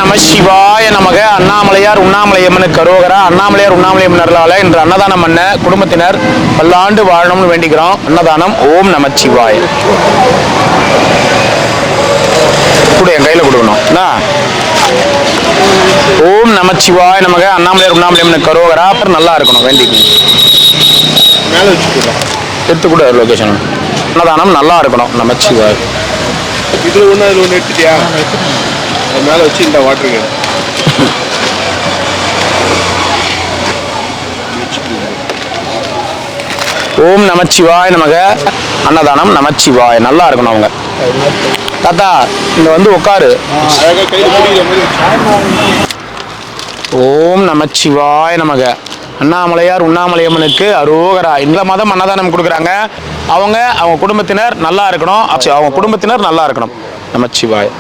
நம சிவாய நமக. அண்ணாமலையார் உண்ணாமலையம்மனுக்கு அரோகரா. அண்ணாமலையார் உண்ணாமலையம்மன் அருளால இன்று அன்னதானம் பண்ண குடும்பத்தினர் பல்லாண்டு வாழணும்னு வேண்டிக்கிறோம். அன்னதானம். ஓம் நம சிவாய. கூட என் கையில கொடுக்கணும். ஓம் நமச்சிவாய நமக. அண்ணாமலையார் உண்ணாமலையம்மனுக்கு அரோகரா. அப்புறம் நல்லா இருக்கணும் வேண்டிக்கணும். எடுத்து கூட லொகேஷன். அன்னதானம் நல்லா இருக்கணும். நமச்சிவாய். இதுல ஒண்ணு அதுல ஒண்ணு எடுத்துட்டியா? மேல வச்சு இந்த வாட்டருக்கு ஓம் நமச்சிவாய் நமக. அன்னதானம் நமச்சிவாய். நல்லா இருக்கணும் அவங்க. தாத்தா இங்க வந்து உட்காரு. ஓம் நமச்சிவாய் நமக. அண்ணாமலையார் உண்ணாமலையம்மனுக்கு அரோகரா. இந்த மாதம் அன்னதானம் கொடுக்குறாங்க. அவங்க குடும்பத்தினர் நல்லா இருக்கணும். அவங்க குடும்பத்தினர் நல்லா இருக்கணும். நமச்சிவாய்.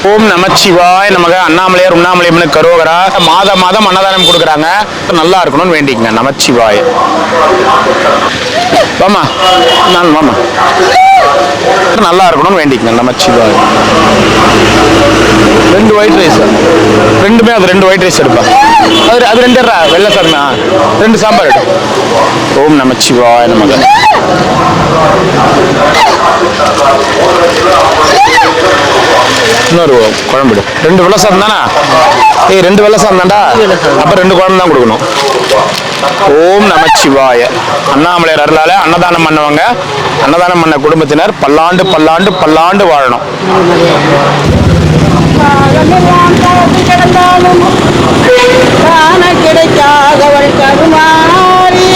ஓம் நமச்சிவாய் நமக. அண்ணாமலையார் உண்ணாமலையம்மனுக்கு அரோகரா. மாதம் அன்னதானம் கொடுக்குறாங்க. நல்லா இருக்கணும்னு வேண்டிக்கங்க. நமச்சிவாய். வாமா நான் வாமா. நல்லா இருக்கணும்னு வேண்டிக்கங்க. நமச்சிவாய். 2 ஒயிட் ரைஸ். ரெண்டுமே அது 2 ஒயிட் ரைஸ் எடுப்பா. அது 2 வெள்ளை சாதமா 2 சாம்பார் எடு. ஓம் நமச்சிவாய் நமக. இன்னொரு குழம்பு 2 வெள்ளை சாதம் தானே? 2 வெள்ளை சாதம் தான்டா. அப்ப 2 குழம்பு தான் கொடுக்கணும். ஓம் நமச்சிவாய. அண்ணாமலையார் அருளால அன்னதானம் பண்ணவங்க, அன்னதானம் பண்ண குடும்பத்தினர் பல்லாண்டு பல்லாண்டு பல்லாண்டு வாழணும். கிடைக்காதவள் கருமாறி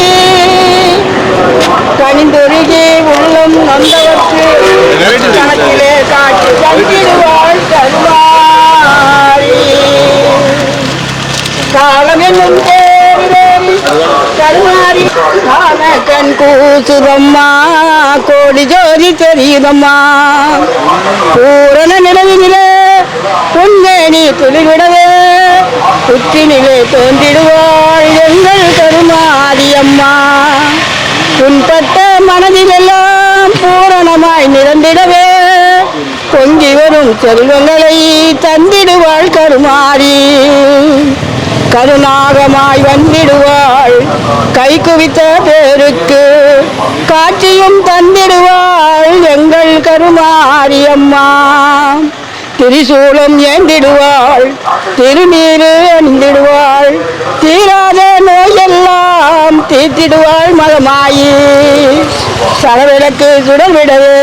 கனிந்தொருகே உள்ளம் நொந்தவர்க்கு கணக்கிலே காட்சி தந்திடுவாள் கருமாறி. காலம் என்னும் தேரி கருமாறி காண கண் கூசுதம்மா, கோடி ஜோதி தெரியுதம்மா. பூரண நிலவினிலே பொன்னேனி துளிவிடவே உச்சினிலே தோன்றிடுவாள் எங்கள் கருமாரியம்மா. புண்பட்ட மனதிலெல்லாம் பூரணமாய் நிறந்திடவே பொங்கி வரும் செல்வங்களை தந்திடுவாள் கருமாரி. கருணாகமாய் வந்திடுவாள் கை குவித்த பேருக்கு காட்சியும் தந்திடுவாள் எங்கள் கருமாரியம்மா. திரிசூலம் ஏந்திடுவாள், திருநீரு அணிந்திடுவாள், தீராத நோயெல்லாம் தீர்த்திடுவாள் மகமாயி. சரவிளக்கு சுடல் விடவே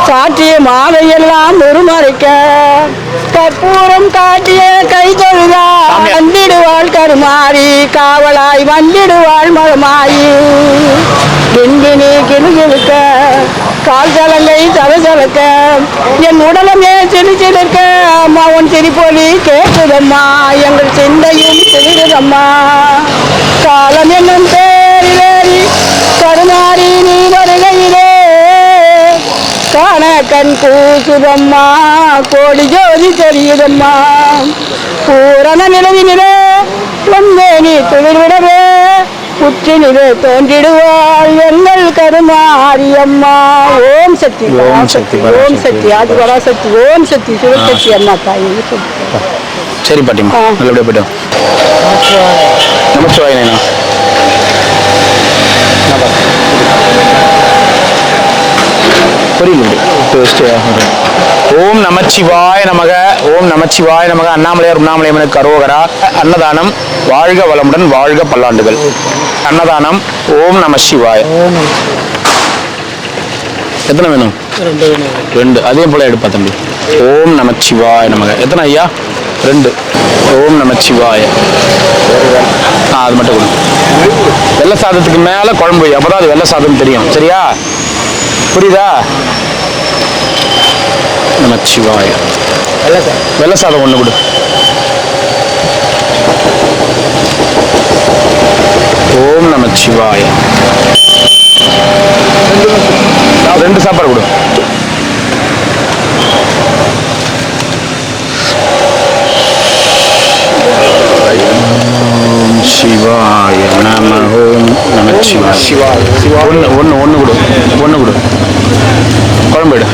சாற்றிய மாலையெல்லாம் உருமறைக்க கற்பூரம் காட்டிய கை தொழுதா வந்திடுவாள் கருமாரி. காவலாய் வந்திடுவாள் மகமாயி. கிண்கிணி கிளுகிழுக்க கால் சலங்கை சலசலக்க என் உடலமே சிரிச்சிருக்க அம்மா உன் சிரிப்பொலி கேட்குதம்மா, எங்கள் சிந்தையும் சிரிக்குதம்மா. காலம் என்னும் பேரி கருமாரி நீ வருகையிலே காண கண் கூசுதம்மா, கோடி ஜோதி தெரியுதம்மா. பூரண நிலவினிலே பொன்னேனி துளிர்விடவே புற்றினிலே தோன்றிடுவாள் எங்கள் கருமாரியம்மா. ஓம் சக்தி ஓம் சக்தி ஓம் சக்தி ஆதிபராசக்தி ஓம் சக்தி சிவசக்தி அம்மா தாய். சரி பாட்டிமா, நல்லபடியா போய்ட்டோம். நமச்சிவாய் நைனா. புரியுது. ஓம் நமச்சிவாய நமக. ஓம் நமச்சிவாய நமக. அண்ணாமலையார் உண்ணாமலையம்மனுக்கு அரோகரா. அன்னதானம். வாழ்க வளமுடன், வாழ்க பல்லாண்டுகள். அன்னதானம். ஓம் நம சிவாய. எத்தனை வேணும்? 2. அதே போல எடுப்பா தம்பி. ஓம் நமச்சிவாய நமக. எத்தனை ஐயா? 2. ஓம் நமச்சிவாய. அது மட்டும் கொடுங்க. வெள்ளை சாதத்துக்கு மேல குழம்பு, அப்பதான் அது வெள்ளை சாதம் தெரியும். சரியா? புரியுதா? நமச்சிவாய. வெள்ளை சாதம் 1 கொடு. ஓம் நமச்சிவாய. 2 சாப்பாடு கொடு. ஓம் சிவாய நம. ஓம் நமச்சிவாய. ஒன்று கொடு. 1 கொடு. குழம்பு எடு.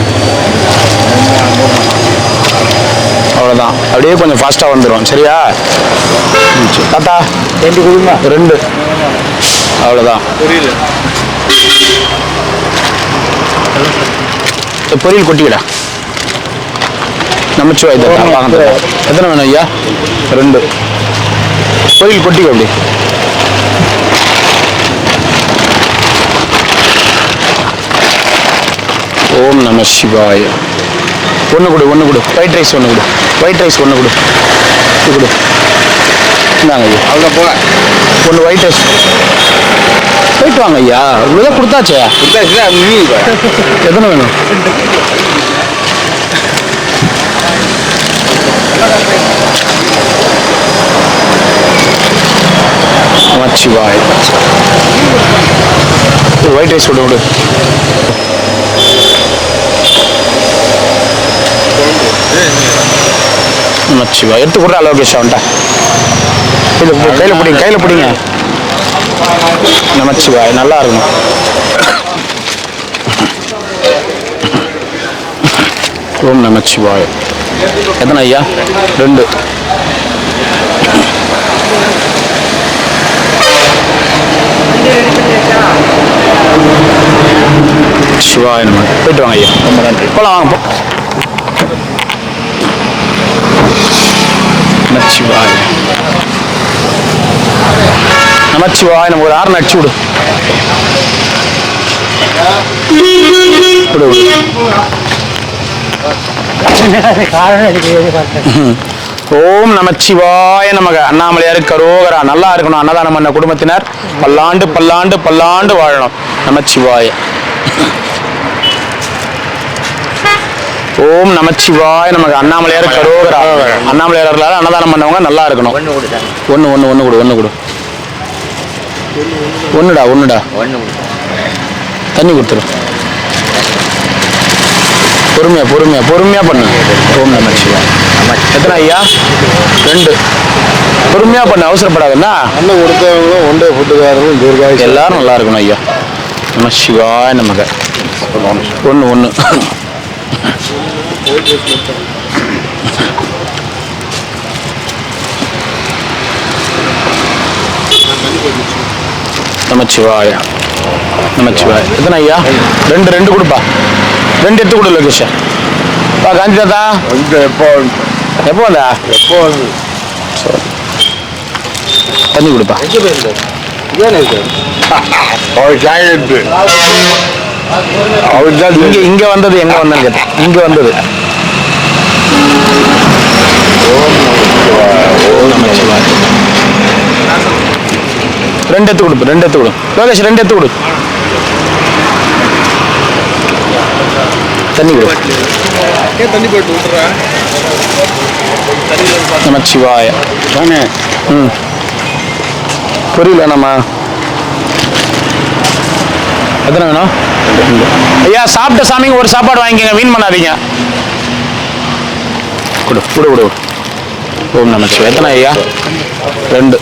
அவ்வளோதான். அவ்வளோதான், அப்படியே கொஞ்சம் ஃபாஸ்ட்டாக வந்துடும். சரியா தாத்தா? 2 கொடுங்க. 2 அவ்வளோதான். புரியல. பொரியல் கொட்டிவிடா. நமச்சிவாய் தாத்தா வாங்க. எத்தனை வேணும் ஐயா? 2 பொரியல் கொட்டிக்க. அப்படி ஓம் நம சிவாய. ஒன்று கொடு, ஒன்று கொடு. ஒயிட் ரைஸ் ஒன்று கொடு, ஒயிட் ரைஸ் ஒன்று கொடு. இது கொடு. இந்தாங்க ஐயா. அவ்வளோ போல. ஒன்று ஒயிட் ரைஸ். போயிட்டு வாங்க ஐயா. இவ்வளோ கொடுத்தாச்சே. எத்தனை வேணும்? நமச்சிவாய். ஒயிட் ரைஸ் விடு விடு. நமச்சிவாய். எடுத்து கொடுற லோகேஷ் அவன்ட்டா. இது கையில் பிடிங்க, கையில் பிடிங்க. நமச்சிவாய். நல்லா இருக்கணும். ஓம் நமச்சிவாய். எத்தனை ஐயா? 2 சிவாய நம்ம. போயிட்டு வாங்க ஐயா. ரொம்ப நன்றி. போகலாம் வாங்க. நமச்சிவாய். நமச்சிவாய். நம்ம ஒரு 6 அடிச்சு விடு. விடு விடு. ஓம் நமச்சிவாய நமக. அண்ணாமலையாருக்கு கரோகரா. நல்லா இருக்கணும். அன்னதானம் பண்ண குடும்பத்தினர் பல்லாண்டு பல்லாண்டு பல்லாண்டு வாழணும். நமச்சிவாய. ஓம் நமச்சிவாய நமக. அண்ணாமலையாருக்கு கரோகரா. அண்ணாமலையார் அன்னதானம் பண்ணவங்க நல்லா இருக்கணும். ஒன்று ஒன்று ஒன்று கொடு, ஒன்று கொடு. ஒன்றுடா, ஒன்றுடா. தண்ணி கொடுத்துரு. பொறுமையா பொறுமையா பொறுமையா பண்ணு. ஓம் நமச்சிவாய. எத்தனை ஐயா? 2 பொறுமையா பண்ணு, அவசரப்படாதுன்னா. அண்ணன் கொடுத்தவங்களும் ஒன்றே ஃபுட்டுக்காரரும் தீர்காய் எல்லாரும் நல்லா இருக்கணும் ஐயா. நமச்சிவாய நமக. 1 1 நமச்சிவாய. நமச்சிவாய. எத்தனை ஐயா? 2 2 கொடுப்பா. 2 எடுத்து கொடு லோகேஷ். பா காந்தி தாத்தா. எப்போ எப்போ வந்தா? எப்போ வந்து தண்ணி கொடுப்பா. அவர் சாயிட்டு அவர் தான் இங்க இங்க வந்தது எங்க வந்தேன்னு கேட்டேன். இங்க வந்தது. ஓம் நமச்சிவாய. 2 எடுத்து கொடுப்பு. 2 எடுத்து கொடு லோகேஷ். 2 எடுத்து கொடு. தண்ணி கொடு. தண்ணி போயிட்டு விட்டுறா. நமச்சிவாய. தானே. புரியல நம்ம. எத்தனை வேணும்? ஐயா சாப்பிட்ட சாமிங்க ஒரு சாப்பாடு வாங்கிக்கங்க, வீண் பண்ணாதீங்க. கொடு கொடு கொடு. ஓம் நமச்சிவாய. எத்தனை ஐயா? 2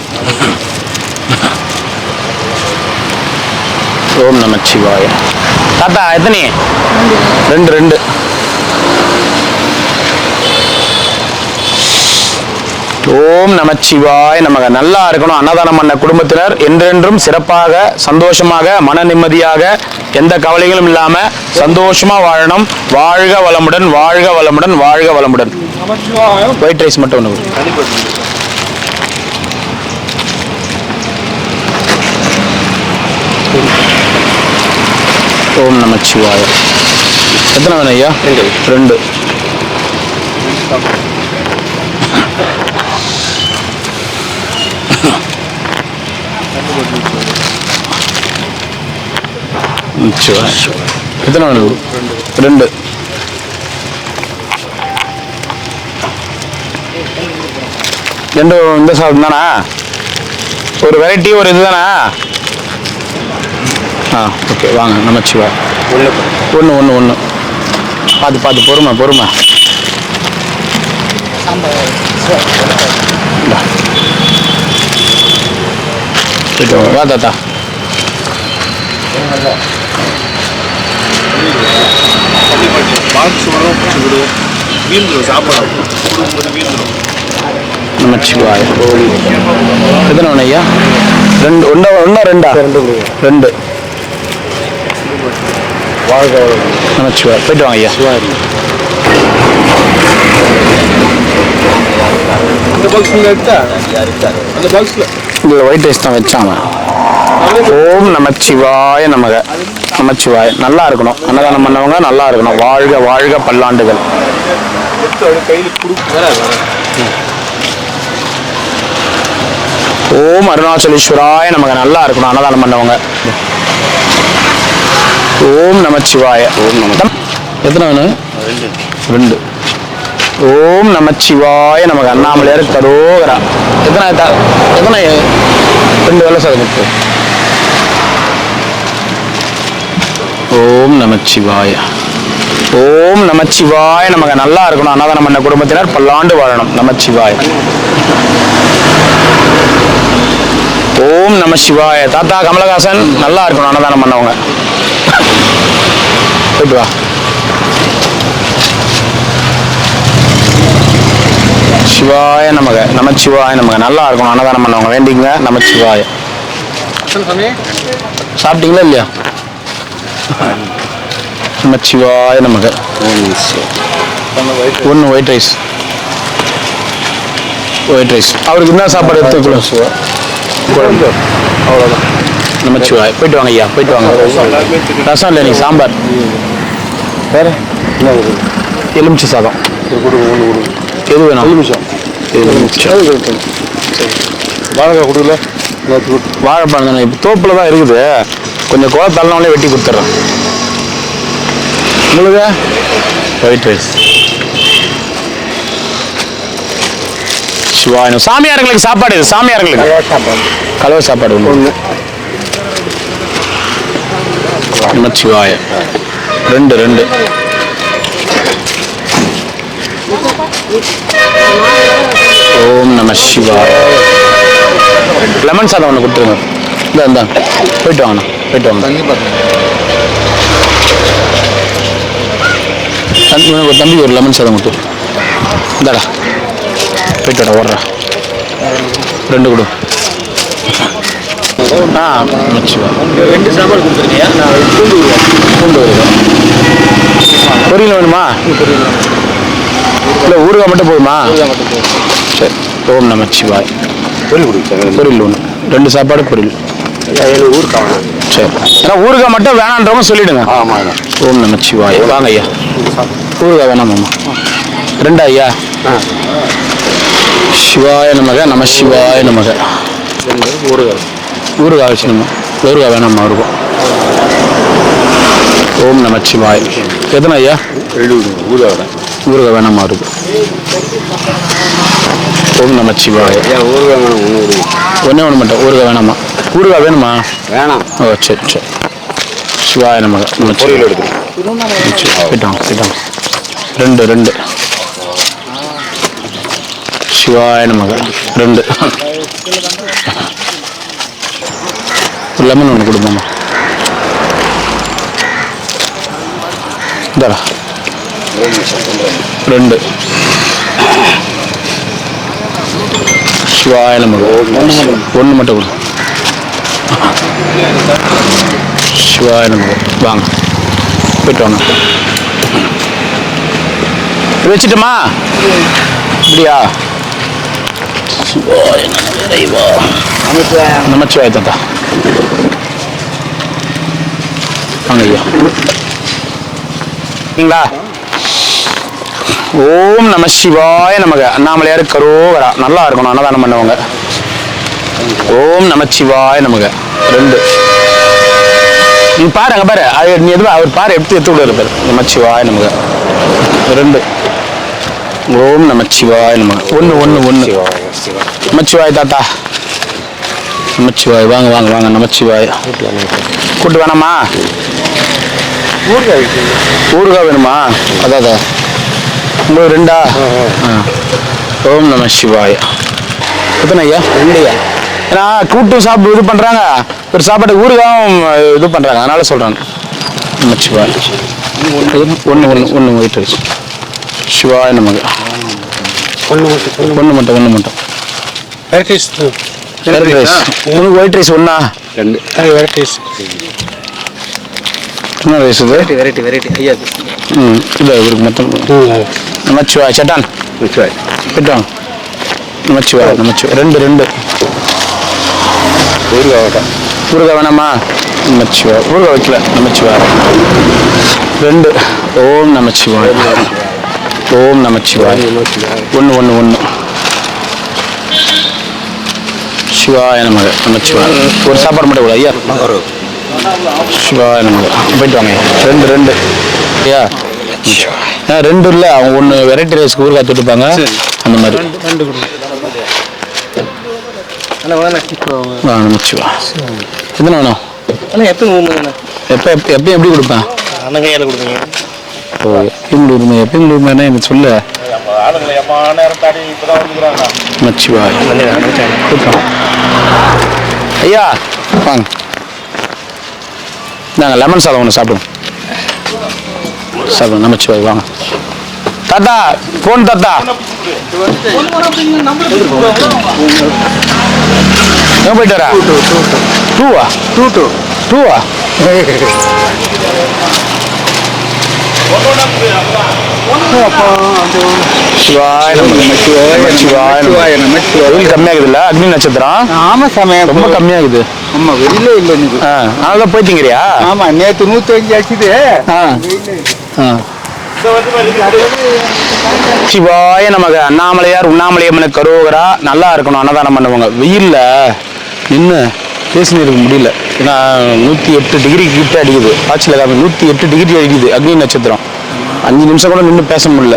ஓம் நமச்சிவாய. தாத்தா எத்தனை? 2 2 ஓம் நமச்சிவாய நமக. நல்லா இருக்கணும். அன்னதானம் பண்ண குடும்பத்தினர் என்றென்றும் சிறப்பாக சந்தோஷமாக மன நிம்மதியாக எந்த கவலைகளும் இல்லாம சந்தோஷமா வாழணும். வாழ்க வளமுடன், வாழ்க வளமுடன், வாழ்க வளமுடன். ஒயிட் ரைஸ் மட்டும் ஒன்று. ஓம் நமச்சிவாய. எத்தனை வேணும் ஐயா? 2 எத்தனை வேணும்? 2 2 இந்த சாதம் தானா? ஒரு வெரைட்டி ஒரு இது தானா? ஓகே வாங்க. நமச்சிவாய். 1 1 1 பார்த்து பார்த்து பொறுமை பொறுமை. வா தாத்தா. பாக்ஸ் வரும் வீழ்ந்துடும். சாப்பாடு நமச்சிவாய. எத்தனை வேணும் ஐயா? ரெண்டு. ஒன்றா ரெண்டா? ரெண்டு. நமச்சிவாய. போயிட்டு வாங்க ஐயா. அந்த பாக்ஸ்ல எடுத்தா அந்த பாக்ஸ்ல இதில் ஒயிட் ரைஸ் தான் வச்சாங்க. ஓம் நமச்சிவாய நமக. நமச்சிவாய. நல்லா இருக்கணும், அன்னதானம் பண்ணவங்க நல்லா இருக்கணும். வாழ்க வாழ்க பல்லாண்டுகள். கையில் கொடுக்க. ஓம் அருணாச்சலேஸ்வராய நமக. நல்லா இருக்கணும் அன்னதானம் பண்ணவங்க. ஓம் நமச்சிவாய. ஓம் நம. எத்தனை வேணும்? ரெண்டு. ஓம் நமச்சிவாய நமக. அண்ணாமலையார் கரோகரா. எத்தனை ரெண்டு வேலை சார் முத்து. ஓம் நமச்சிவாய. ஓம் நமச்சிவாய நமக. நல்லா இருக்கணும் அன்னதானம் பண்ண குடும்பத்தினர் பல்லாண்டு வாழணும். நமச்சிவாய. ஓம் நம சிவாய. தாத்தா கமலஹாசன் நல்லா இருக்கணும் அன்னதானம் பண்ணவங்க. போயிட்டு வா. சிவாய நமக. நமச்சிவாய நமக. நல்லா இருக்கணும் அன்னதானம் பண்ணவங்க வேண்டிங்க. நமச்சிவாய. சாப்பிட்டீங்களா இல்லையா? நமச்சிவாய நமக. ஒன்று ஒயிட் ரைஸ். White rice. அவருக்கு என்ன சாப்பாடு எடுத்துக்கலாம்? குழம்பு. அவ்வளோதான். நமச்சிவாய. போயிட்டு வாங்க ஐயா. போயிட்டு வாங்க. ரசம் இல்லை, நீங்கள் சாம்பார். வேறு எலுமிச்சை சாதம். எது வேணும்? எலுமிச்சம். வாழைக்காய் கொடுக்கல. வாழைப்பழம் தானே இப்போ தோப்பில் தான் இருக்குது. கொஞ்சம் கோவ தள்ளனாலே வெட்டி கொடுத்துட்றேன். உங்களுக்கு ஒயிட் ரைஸ். சிவாயனம். சாமியார்களுக்கு சாப்பாடு இது. சாமியார்களுக்கு கலவை சாப்பாடு ஒன்று. நமச்சிவாய. ரெண்டு ரெண்டு. ஓம் நம சிவாய. லெமன் சாதம் ஒன்று கொடுத்துருங்க. இந்த போயிட்டு வாங்கண்ணா. போயிட்டு வாங்க. ஒரு தம்பி ஒரு லெமன் சாதம் கொடுத்து. இந்தாடா போயிட்டு வாடா. ஓடுறா. ரெண்டு கொடு. ரெண்டு சாப்பாடு கொடுத்துருக்கீங்க. பூண்டு பொரியல் வேணுமா? இல்லை ஊறுகாய் மட்டும் போதுமா? சரி. ஓம் நமச்சிவாய். பொரியல் ஒன்று. ரெண்டு சாப்பாடு பொரியல். ஊறுகாய். சரி. ஏன்னா ஊறுகாய் மட்டும் வேணான்றவங்க சொல்லிடுங்க. ஓம் நமச்சிவாய். வாங்க ஐயா. ஊறுகாய் வேணாமாம்மா? ரெண்டா ஐயா? சிவாய நமக. நம சிவாய நமக. ஊறுகாய். ஊறுகாய் வச்சுக்கணுமா? ஊறுகாய் வேணாமா? இருக்கும். ஓம் நமச்சிவாய். எத்தனை ஐயா? ஊறுகாய். ஊறுகாய் வேணாமா? இருக்கு. ஓம் நமச்சிவாய். ஊறுகாய் வேணும். ஒன்றே ஒன்று மட்டும். ஊறுகாய் வேணாமா? ஊறுகாய் வேணுமா? வேணாம். ஓ சரி சரி. சிவாய நமக. பொரியல் எடுத்து போயிட்டாங்க. ரெண்டு ரெண்டு. சிவாய நமக. ரெண்டு. லெமன் ஒன்று கொடுப்போம்மா. இந்தா ரெண்டு. சிவாய நமக. ஒன்று மட்டும் கொடு. சிவாய நமக. வாங்க போயிட்டு வாங்க. வச்சுட்டோமா? இப்படியா? சிவாய நமச்சிவாய தாத்தா. வாங்க ஐயா. சரிங்களா? ஓம் நம சிவாய நமக. அண்ணாமலையார் கரோகரா. நல்லா இருக்கணும் அன்னதானம் பண்ணவங்க. ஓம் நமச்சிவாய நமக. ரெண்டு. நீ பாரு அங்கே பாரு. அது நீ எதுவும் அவர் பாரு எடுத்து விடுவார் பாரு. நமச்சிவாய நமக. ரெண்டு. ஓம் நமச்சிவாய நமக. ஒன்று ஒன்று ஒன்று. நமச்சிவாய் தாத்தா. நமச்சிவாய். வாங்க வாங்க வாங்க. நமச்சிவாய். கூட்டு வேணாமா? ஊறுகாய் வேணுமா? அதான் உங்களுக்கு ரெண்டா? ஓம் நம சிவாய. எத்தனை ஐயா? ரெண்டுயா? ஏன்னா கூட்டு சாப்பிட்டு இது பண்ணுறாங்க. ஒரு சாப்பாடு ஊறுகாயும் இது பண்ணுறாங்க. அதனால சொல்கிறாங்க. நமச்சிவாய். ஒன்று ஒன்று ஒன்று ஒயிட் ரைஸ். சிவாய நமக்கு. ஒன்று மட்டும். வெரைட்டிஸ் ரைஸ் உனக்கு ஒயிட் ரைஸ் ஒன்றா 2 வெரைட்டிஸ் என்ன ரைஸ் இது வெரைட்டி ஐயா இல்லை இவருக்கு மொத்தம் நமச்சிவாய் சட்டான் போயிட்டாங்க நமச்சிவாய் ரெண்டு ஊறுகாய் வேணாமா நமச்சிவாய் ஊறுகாய் வைக்கல நமச்சிவாய் 2 ஓம் நமச்சிவாய் ஓம் நமச்சிவாய் 1 சிவாய நமக நமச்சிவாய் ஒரு சாப்பாடு மட்டும் கூட ஐயா சிவாய நமக போயிட்டு வாங்க 2 ஐயா 2 இல்லை அவங்க 1 வெரைட்டி ரைஸ்க்கு ஊறுகாய் தொட்டுப்பாங்க அந்த மாதிரி நமச்சிவா எத்தனை வேணும் எப்பயும் எப்படி கொடுப்பேன் ஓ எப்பயும் கொடுப்பேன் எனக்கு சொல்ல நமச்சிவா ஐயா வாங்க நாங்கள் லெமன் சாதம் ஒன்று சாப்பிடுவோம் நமச்சிவாய் வாங்க தாத்தா போன் தாத்தா எங்க போயிட்டு வரா 2 சிவாய வெயில் கம்மியாகுதுல்ல அக்னி நட்சத்திரம் ஆமா சமயம் ரொம்ப கம்மியாகுது ஆமா வெளியில இல்லை இன்னைக்கு அதனாலதான் போயிட்டீங்கறியா ஆமா நேற்று 105 அடிச்சுது சிவாய நமக்கு அண்ணாமலையார் உண்ணாமலையம்மனுக்கு கரோகரா நல்லா இருக்கணும் அன்னதானம் பண்ணுவாங்க வெயில்ல நின்று பேசினு இருக்க முடியல ஏன்னா 108 டிகிரி கிட்ட அடிக்குது காய்ச்சல 108 டிகிரி அடிக்குது அக்னி நட்சத்திரம் 5 நிமிஷம் கூட நின்று பேச முடியல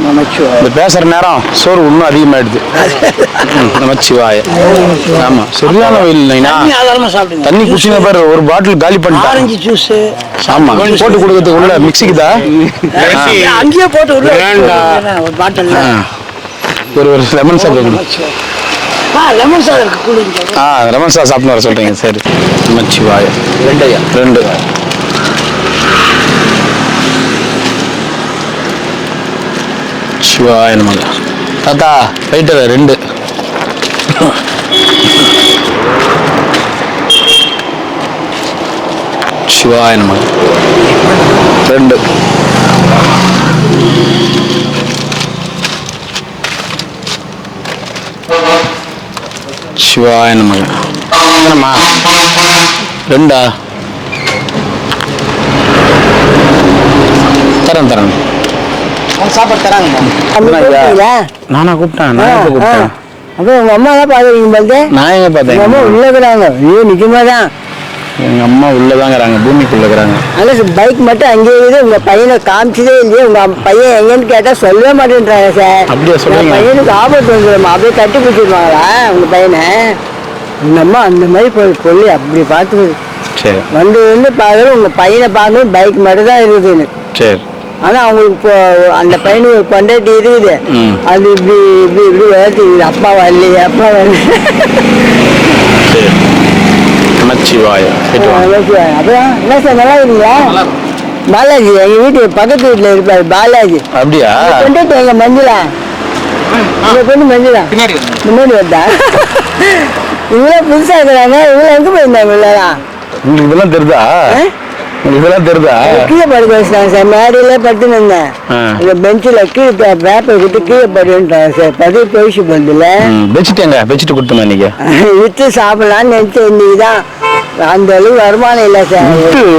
இந்த பேசுற நேரம் சோறு இன்னும் அதிகமாயிடுது நமச்சிவாய ஆமா சரியான வெயில் தண்ணி குடிச்சின பேர் ஒரு பாட்டில் காலி பண்ணிட்டாங்க ஜூஸ் ஆமா போட்டு கொடுக்கறதுக்கு உள்ள மிக்சிக்குதா அங்கேயே போட்டு ஒரு பாட்டில் ஒரு லெமன் சாப்பிடணும் லெமன் சாதம் இருக்கு லெமன் சாதம் சாப்பிட்டு வர சொல்றீங்க சரி நமச்சிவாய 2 சிவாய நமக தாத்தா போயிட்டு 2 சிவாய நமக 2 சிவாய நமக என்னம்மா 2 தரேன் சாப்பாடு தராங்க நானா கூப்பிட்டேன் நான் கூப்பிட்டேன் அப்போ உங்க அம்மா தான் பாக்குறீங்க நான் எங்க பார்த்தேன் அம்மா உள்ளதுறாங்க ஐயோ நிஜமாதான் எங்க அம்மா உள்ளதாங்கிறாங்க பூமிக்குள்ளங்கிறாங்க ஆனால் பைக் மட்டும் அங்கேயே இருக்குது உங்க பையனை காமிச்சதே இல்லையே உங்க பையன் எங்கன்னு கேட்டா சொல்லவே மாட்டேன்றாங்க சார் அப்படியே சொல்லுங்க பையனுக்கு ஆபத்து வந்துடுமா அப்படியே தட்டி பிடிச்சிருவாங்களா உங்க பையனை உங்க அம்மா அந்த மாதிரி சொல்லி அப்படி பார்த்து சரி வந்து பார்க்கறது உங்க பையனை பார்க்கணும் பைக் மட்டும் தான் இருக்குதுன்னு சரி ஆனா அவங்களுக்கு இப்போ அந்த பையனுக்கு ஒரு கொண்டாட்டி இருக்குது அது இப்படி இப்படி இப்படி வளர்த்துக்குது அப்பா வரலையே அப்பா வரல நமச்சிவாய அப்புறம் என்ன சார் நல்லா இருக்கீங்களா பாலாஜி எங்க வீட்டு பக்கத்து வீட்டுல இருப்பாரு பாலாஜி அப்படியா கொண்டாட்டி எங்க மஞ்சளா எங்க பொண்ணு மஞ்சளா முன்னாடி வந்தா இவ்வளவு புதுசா இருக்கிறாங்க இவ்வளவு எங்க போயிருந்தாங்க இவ்வளோதான் உங்களுக்கு இதெல்லாம் தெரியுதா இதெல்லாம் தெரியுதா கீழே படுக்க வச்சுட்டாங்க சார் மேடையில படுத்துன்னு இருந்தேன் இந்த பெஞ்சில் கீழே பேப்பர் விட்டு கீழே படுன்றாங்க சார் பதிவு போயிச்சு போதில்ல பெச்சிட்டு கொடுத்தோம் நீங்க வித்து சாப்பிடலாம்னு நினைச்சேன் இன்னைக்குதான் அந்த அளவு வருமானம் இல்லை சார்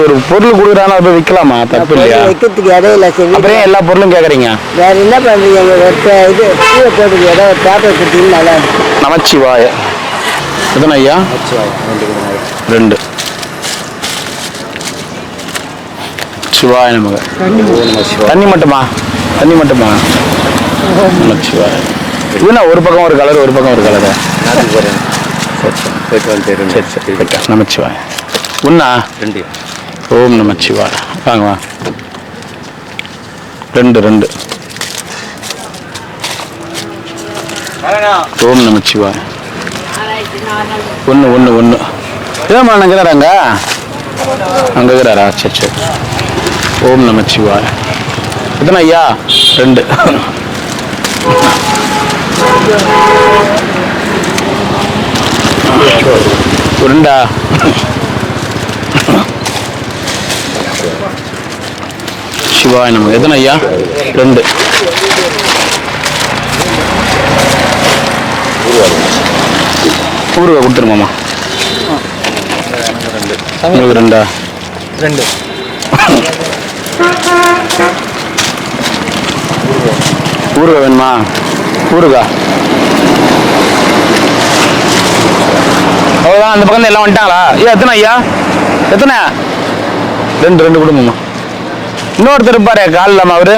ஒரு பொருள் கொடுக்குறானா அதை விற்கலாமா தப்பு இல்லையா வைக்கிறதுக்கு இடம் இல்லை சார் அப்புறம் எல்லா பொருளும் கேட்குறீங்க வேற என்ன பண்றீங்க ஒரு இது கீழே போட்டுக்கு இடம் ஒரு பேப்பர் கொடுத்தீங்கன்னா நல்லா இருக்கும் நமச்சிவாய எத்தனை ஐயா 2 சிவாய நமக தண்ணி மட்டுமா நமச்சிவாய இதுனா ஒரு பக்கம் ஒரு கலர் ஒரு பக்கம் ஒரு கலரு சரி நமச்சிவாய ஒண்ணா 2 ஓம் நமச்சிவாய வாங்க வா 2 ஓம் நமச்சிவாய 1 ஏமா அங்கே அங்கே இருக்கிறாரா சரி ஓம் நமச்சிவாய எத்தனை ஐயா 2 2 உருண்டா சிவாய நமக்கு. எத்தனை ஐயா? 2. ஊருவா கொடுத்துருமாம்மா. உங்களுக்கு 2. 2 ஊருகா வேணுமா? ஊருகா அவ்வளோதான். அந்த பக்கம் எல்லாம் வந்துட்டாங்களா? எத்தனை ஐயா? எத்தனை? 2 கொடுங்கம்மா. இன்னொருத்தர் இருப்பாரு கால் இல்லாம அவரு.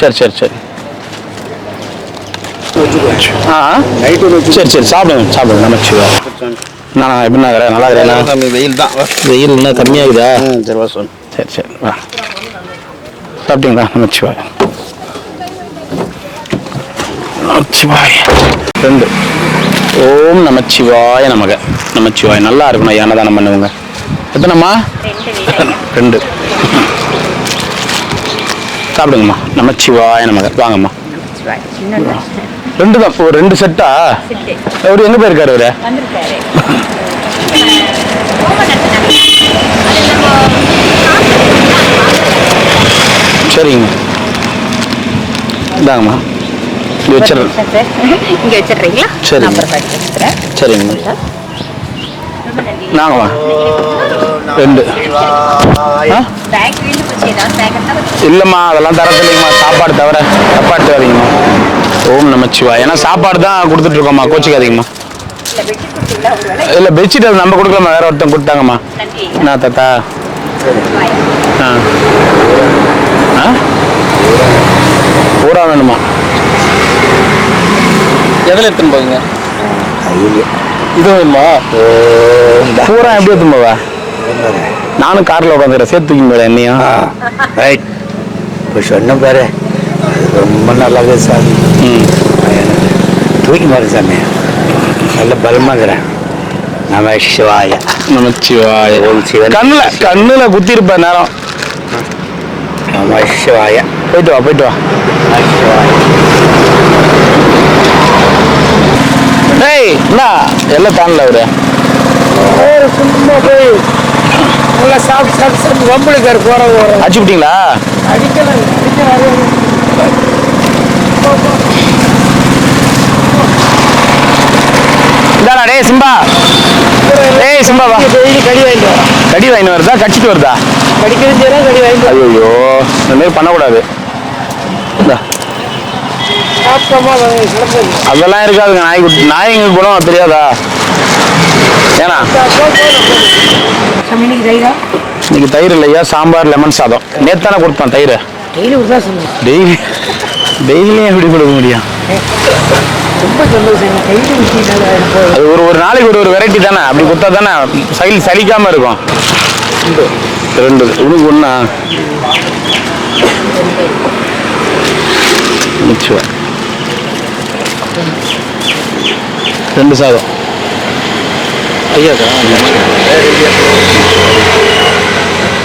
சரி சரி சரி. சரி சாப்பிடுங்க நமச்சிவா. நான் எப்படின்னா நல்லா இருக்கிறேன். வெயில் தான். வெயில் இன்னும் கம்மியாகுதா? சரி சரி வா. சாப்பிட்டீங்களா? நமச்சிவாய் நமச்சிவாய். 2. ஓம் நமச்சிவாய நமக. நமச்சிவாய். நல்லா இருக்கணும் ஐயா, அன்னதானம் பண்ணுவங்க. எத்தனைம்மா? 2. சாப்பிடுங்கம்மா. நமச்சிவாய நமக. வாங்கம்மா. 2 தான். 2 செட்டா? அவரு எங்க போயிருக்காரு அவரு? சரிங்க, இந்தாங்கம்மா. இங்கே வச்சிடுறேன். இங்கே வச்சிடுறீங்களா? சரிங்க சரிங்க. நாங்கம்மா 2. இல்லைம்மா அதெல்லாம் தரத்தில்லைங்கம்மா. சாப்பாடு தவிர சாப்பாடு தராதீங்கம்மா. ஓம் நமச்சிவாய். ஏன்னா சாப்பாடு தான் கொடுத்துட்ருக்கோம்மா, கோச்சிக்காதீங்கம்மா. இல்லை பெட்ஷீட் அது நம்ம கொடுக்கலாமா, வேற ஒருத்தன் கொடுத்தாங்கம்மா. என்ன தாத்தா? ஆ ஆ பூரா வேணுமா? எதில் எடுத்துன்னு போவீங்க? இது வேணுமா? பூரா எப்படி எடுத்துன்னு போவா? நானும் காரில் உட்காந்துக்கிறேன், சேர்த்து தூக்கி போகிறேன் என்னையும். ரைட். இப்போ சொன்ன பாரு, ரொம்ப நல்லாவே சாமி. தூக்கி மாறு சாமி, நல்ல பலமாக்குறேன். நமச்சிவாய நமச்சிவாய. ஓம் சிவன். கண்ணுல குத்தி இருப்பேன் நேரம். நமச்சிவாய. போயிட்டு வா போயிட்டு வா. நமச்சிவாய. டேய் என்ன எல்லாம் தாண்டல அவரு. சும்மா போய் நல்லா சாப்பிட்டு வம்பளுக்காரு போற அடிச்சு விட்டீங்களா? அடிக்கலாம் இந்தாடா டேய் சிம்பா. டேய் சிம்பா வா. டெய்லி கடி வாங்கிட்டு வரோம். கடி வாங்கிட்டு வருதா? கடிச்சிட்டு வருதா? கடிக்கிறது செய்யலாம், கடி வாங்கிட்டு வரோம். ஐயோ இந்த மாதிரி பண்ணக்கூடாது. சாப்பிட்டோமா கிடந்தது. அதெல்லாம் இருக்காதுங்க. நாய்ங்க குணம் தெரியாதா? ஏன்னா இன்னைக்கு தயிர் இல்லையா? சாம்பார் லெமன் சாதம். நேத்தானே கொடுத்தான் தயிர். டெய்லி ஒரு தான் சொல்லுங்க. டெய்லியும் எப்படி கொடுக்க முடியும்? ரொம்ப சந்தோஷம். டெய்லி விஷயம் அது ஒரு நாளைக்கு ஒரு வெரைட்டி தானே. அப்படி கொடுத்தா தானே சலிக்காம இருக்கும். 2 உனக்கு ஒண்ணா? நிச்சயம் 2 சாதம் ஐயாக்கா.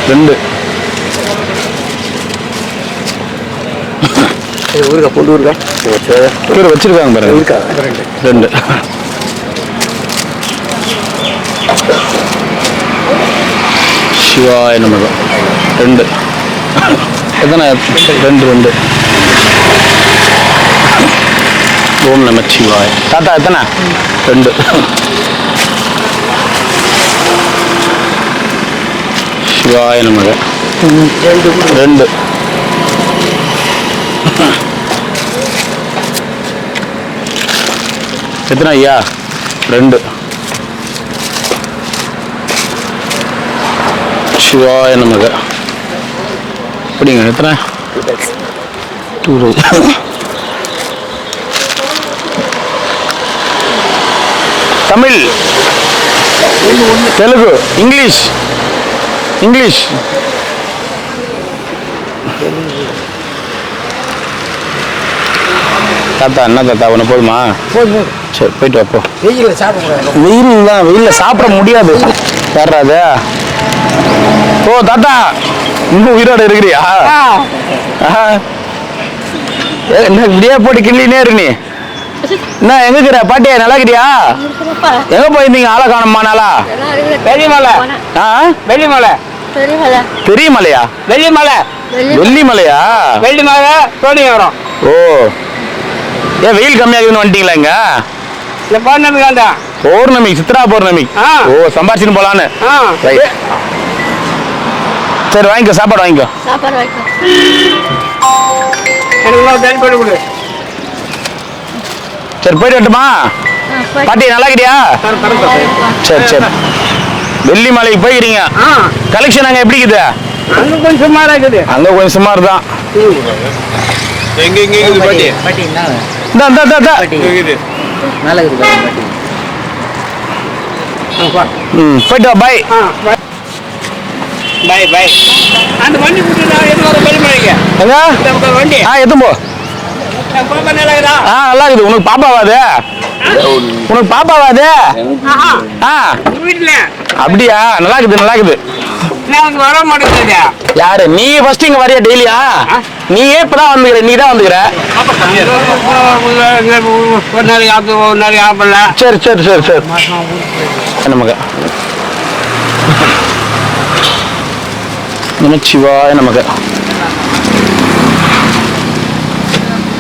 2 ஊருக்கா பொண்ணு ஊருக்கா வச்சிருக்காங்க பாருங்க. 2 சிவாய நமக. 2 எத்தனை? 2 ஓம் நமச்சிவாய். தாத்தா எத்தனை? 2 சிவாய நமக. 2 எத்தனை ஐயா? 2 சிவாய நமக. அப்படிங்க எத்தனை? 2 தமிழ், தெலுங்கு, இங்கிலீஷ். தாத்தா என்ன தாத்தா ஒன்று போதுமா? சரி போயிட்டு வாப்போ. வெயில சாப்பிடக்கூடாது. வெயில் தான், வெயிலில் சாப்பிட முடியாது. வர்றாது. ஓ தாத்தா இன்னும் உயிரோட இருக்கிறியா? என்ன இப்படியே போட்டு கிள்ளினே இரு நீ. என்ன எங்க இருக்கிற பாட்டி நல்லா இருக்கிறியா? எங்க போயிருந்தீங்க? ஆளை காணுமா நாளா? பெரியமலை ஆ வெள்ளிமலை பெரிய மலையா? வெள்ளிமலை வெள்ளி மலையா? வெள்ளிமலை சோழியவரம் ஓ ஏன் வெயில் கம்மியாகுதுன்னு வந்துட்டீங்களா இங்க? இந்த பௌர்ணமி தான் பௌர்ணமி, சித்ரா பௌர்ணமி. ஆ. ஓ சம்பாரிச்சுன்னு போலான்னு. ரைட். சரி வாங்கிக்கோ, சாப்பாடு வாங்கிக்கோ. எனக்கு இன்னொரு தண்ணி போட்டு கொடு சரி போயிட்டு வரட்டுமா? பாட்டி நல்லா இருக்கிறியா? சரி சரி. வெள்ளி மலைக்கு போய்க்கிறீங்க. கலெக்ஷன் அங்க எப்படி இருக்குது? அங்க கொஞ்சம் சுமாரா இருக்குது அங்க கொஞ்சம் சுமார் தான். எங்க இருக்குது பாட்டி? இந்தா இந்தா இந்தா, இந்தா. இருக்குது. போயிட்டு வா, பாய். பை பை அந்த வண்டி கொடுத்துட்டா எதுவும் வெள்ளிமலைக்கு எங்க? இந்த வண்டி எத்தும் போ. பாப்பா நல்லா இருக்குதா நல்லா இருக்குது. உனக்கு பாப்பாவாது? உனக்கு பாப்பாவாது? வீட்டுல அப்படியா? நல்லா இருக்குது, நல்லா இருக்குது. நான் வர மாட்டேங்குது யாரு நீ? ஃபர்ஸ்ட் இங்க வரையா டெய்லியா? நீயே இப்பதான் வந்துக்கிற, நீ தான் வந்துக்கிற. ஒரு நாளைக்கு ஆப்பு ஒரு நாளைக்கு ஆப்பிடல சரி சரி சரி சரி. நமக்கு நமச்சிவாய நமக்கு,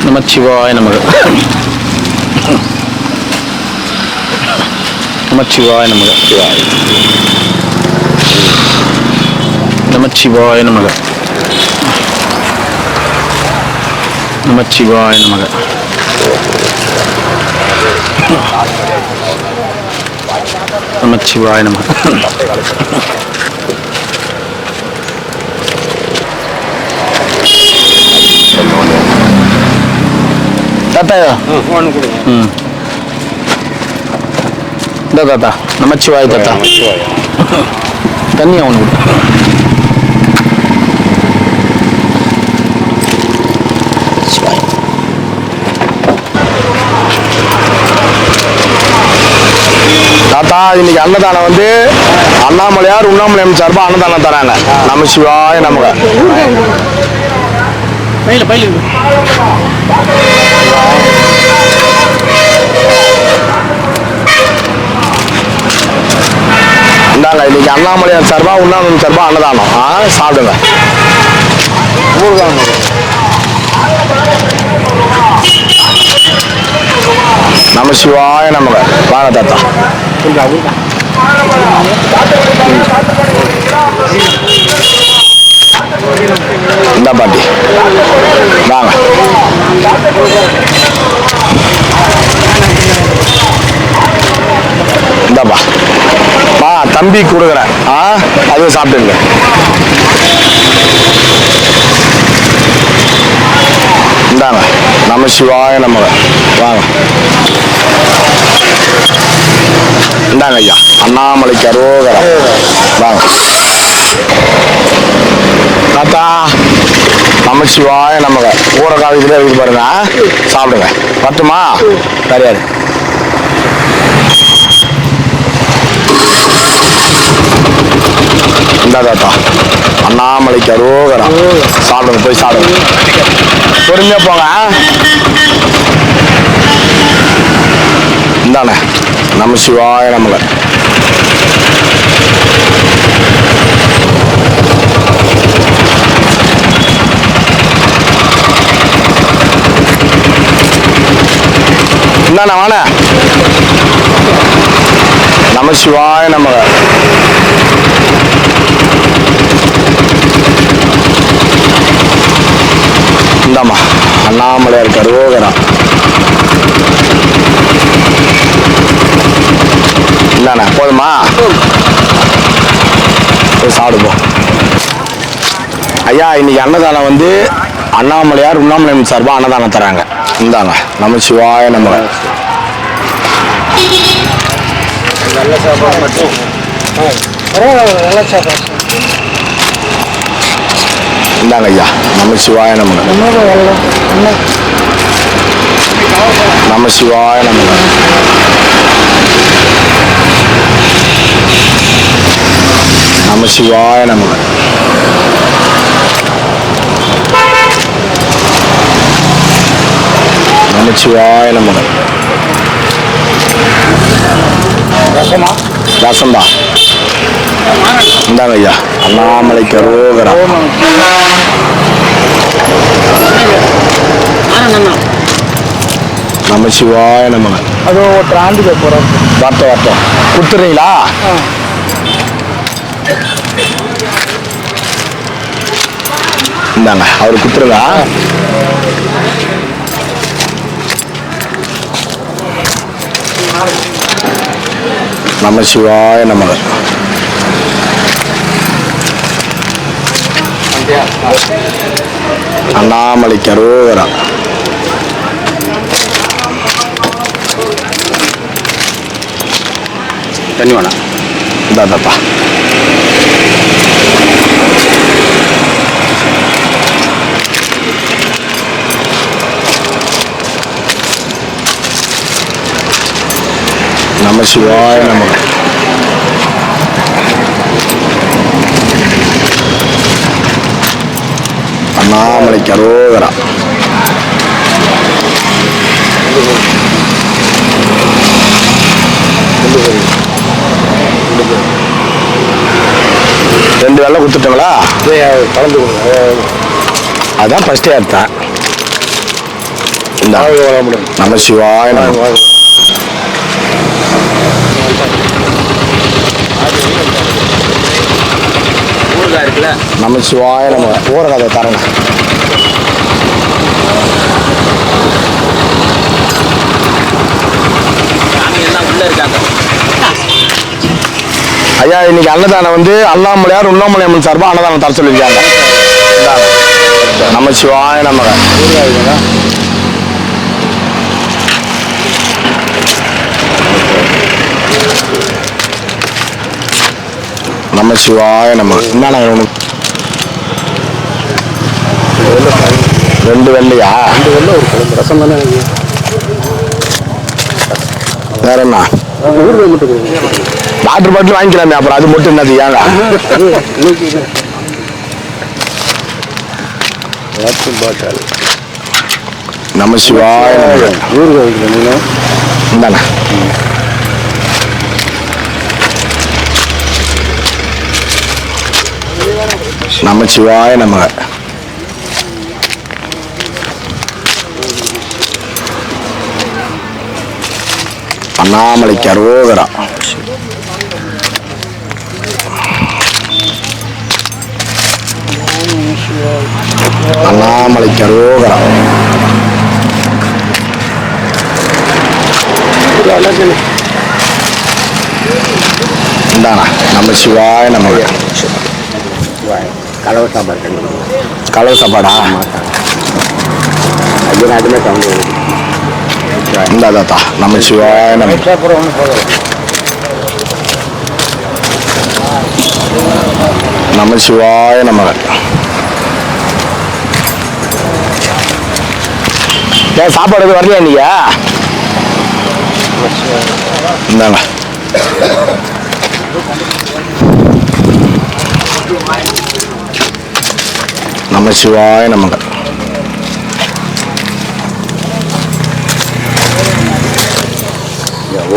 நமச்சிவாய நமக்கு, நமச்சிவாய நமக்கு, நமச்சிவாய நமக்கு, நமச்சிவாய நமக்கு. நமச்சிவாய நமக்கு. தாத்தா ஒன்று கொடுங்க. இந்த தாத்தா நமச்சிவாய தாத்தா. தண்ணியா ஒன்று கொடு. தாத்தா இன்னைக்கு அன்னதானம் வந்து அண்ணாமலையார் உண்ணாமலையம் சார்பா அன்னதானம் தராங்க. நமச்சிவாய நமக. இந்தாங்க இன்னைக்கு அண்ணாமலையார் சார்பா உண்ணாமலையம் சார்பா அன்னதானம். சாப்பிடுங்க. நமசிவாய நமக. வாங்க தாத்தா. இந்த பாட்டி வாங்க. இந்தாப்பா வா தம்பி கொடுக்குறேன். அதுவும் சாப்பிட்டுங்க. இந்தாங்க நமசிவாய நமக. வாங்க இந்தாங்க ஐயா. அண்ணாமலைக்கு அரோகரா. வாங்க தாத்தா. நமசிவாய நமக. ஊரக்காய் இதுல இருக்கு பாருங்க. சாப்பிடுங்க. பட்டுமா? சரியாது. இந்தா தாத்தா அண்ணாமலைக்கு அரோகரா. சாப்பிடுங்க, போய் சாப்பிடுங்க. பொறுமையா போங்க. இந்தானே நமசிவாய நமக. இந்தாண்ணா வாண்ண. நமசிவாய நமக. இந்தாம்மா அண்ணாமலையார் கருவோகரா. இந்தாண்ணா போதுமா? போய் சாப்பிடுப்போம். ஐயா இன்னைக்கு அன்னதானம் வந்து அண்ணாமலையார் உண்ணாமலையம் சார்பா அன்னதானம் தராங்க. இந்தாங்க நமசிவாய நமக. நல்ல சாப்பாடு மட்டும். நல்ல சாப்பாடு இந்தாங்க ஐயா நமசிவாய நமக. நமசிவாய நமக. நமசிவாய நமக. நமசிவாய நமக. ரசம்பா இந்தாங்க ஐயா. அண்ணாமலைக்கு அரோகரா. நம்ம சிவாய நம்ம. அது ஒருத்தர் ஆண்டிக்கு போகிறோம். வார்த்தோம் கொடுத்துறீங்களா? இந்தாங்க அவர் குத்துருங்க. நம்ம சிவாய நம்ம. அண்ணாமலைக்கு அரோகரா. தண்ணி வேணாம். இந்தாப்பா நம்ம சிவாய நம்ம. அண்ணாமலைக்கு அரோகரா. ரெண்டு வேலை குத்துட்டங்களா? கலந்து அதான் ஃபர்ஸ்டே எடுத்தேன். நம்ம சிவாய நம்ம. நம்ம சிவாய நம்ம. ஊரகதை தரணும். ஐயா இன்னைக்கு அன்னதானம் வந்து அண்ணாமலையார் உண்ணாமலையம்மன் சார்பாக அன்னதானம் தர சொல்லியிருக்காங்க. நம்ம சிவாய நம்ம. நம்ம சிவாய நம்ம. என்னண்ணா ரெண்டு வெள்ளையா? ரெண்டு வெள்ளை ஒரு குழம்பு ரசம் தானே. வேற என்ன? வாட்டர் பாட்டில் வாங்கிக்கலாமே, அப்புறம் அது மட்டும் என்னது ஏங்க? நம்ம சிவாய இந்தாண்ணா. நம்ம சிவாய நம்ம. அண்ணாமலைக்கு அரோகரா. அண்ணாமலைக்கு அரோகரா. இந்தாண்ணா நம்ம சிவாய நம்ம. கலவை சாப்பாடு. கலவை சாப்பாடா? அதுமே சவுண்டு. இந்த தாத்தா நம்ம சிவாய நம்ம. நம்ம சிவாய நம்ம. ஏன் சாப்பாடு எதுவும் வரலையா நீங்க? இந்தாங்க. நம்ம சிவாய நமக.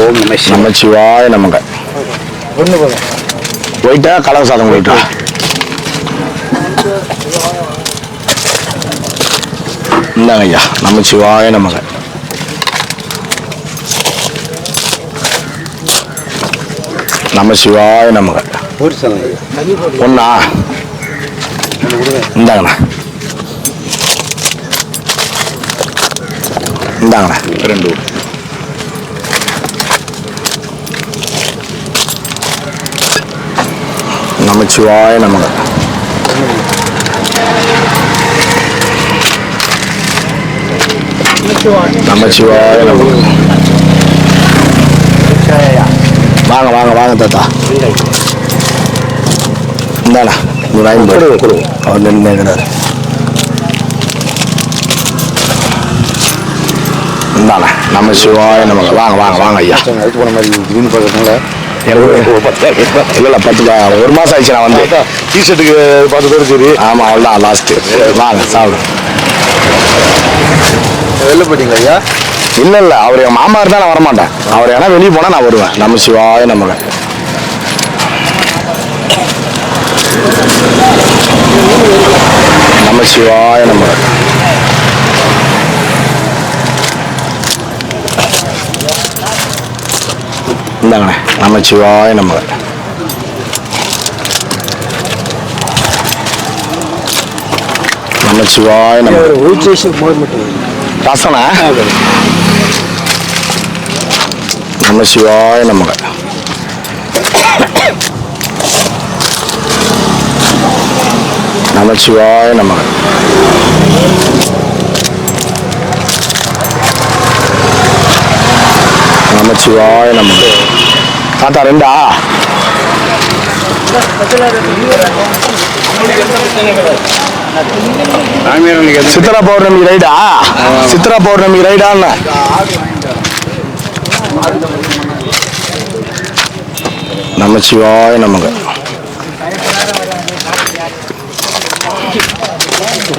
ஓம் நம்ம சிவாய நமக. போயிட்டா கலவை சாதம் போயிட்டா. இந்தாங்க ஐயா நம்ம சிவாய நமக. நம்ம சிவாய நமக. ஒண்ணா இந்தாங்கண்ணா. இந்தாங்கண்ணா ரெண்டு. நமச்சிவாய நமக. நமச்சிவாய நமக. வாங்க வாங்க வாங்க தாத்தா. இந்தாண்ணா நீ வாங்கி போடு. அவர் நின்று கிடையாது. இந்தாண்ணா நம்ம சிவாய நமக. வாங்க வாங்க வாங்க ஐயா. அதுக்கு போன மாதிரி மீன் பார்க்கறதுனால இல்ல 10 ஒரு மாசம் ஆயிடுச்சு நான் வந்து. டிஷர்ட்டுக்கு பார்த்து சரி. ஆமா அவ்வளோதான் லாஸ்ட்டு. வாங்க சாப்பிடு. வெளில போயிட்டீங்களா ஐயா? இல்ல இல்ல அவர் என் மாமா இருந்தா நான் வரமாட்டேன். அவர் ஏன்னா வெளியே போனா நான் வருவேன். நம்ம சிவாய நமக. நம சிவாய நமக. இந்தாங்கண்ணே நம சிவாய நமக. நம சிவாய நமக. ரசனா நம சிவாய நமக. நம சிவாய நமக. நம சிவாய நமக. தாத்தா ரெண்டா? சித்ரா பௌர்ணமி ரைடா? சித்ரா பௌர்ணமி ரைடா? நம சிவாய நமக.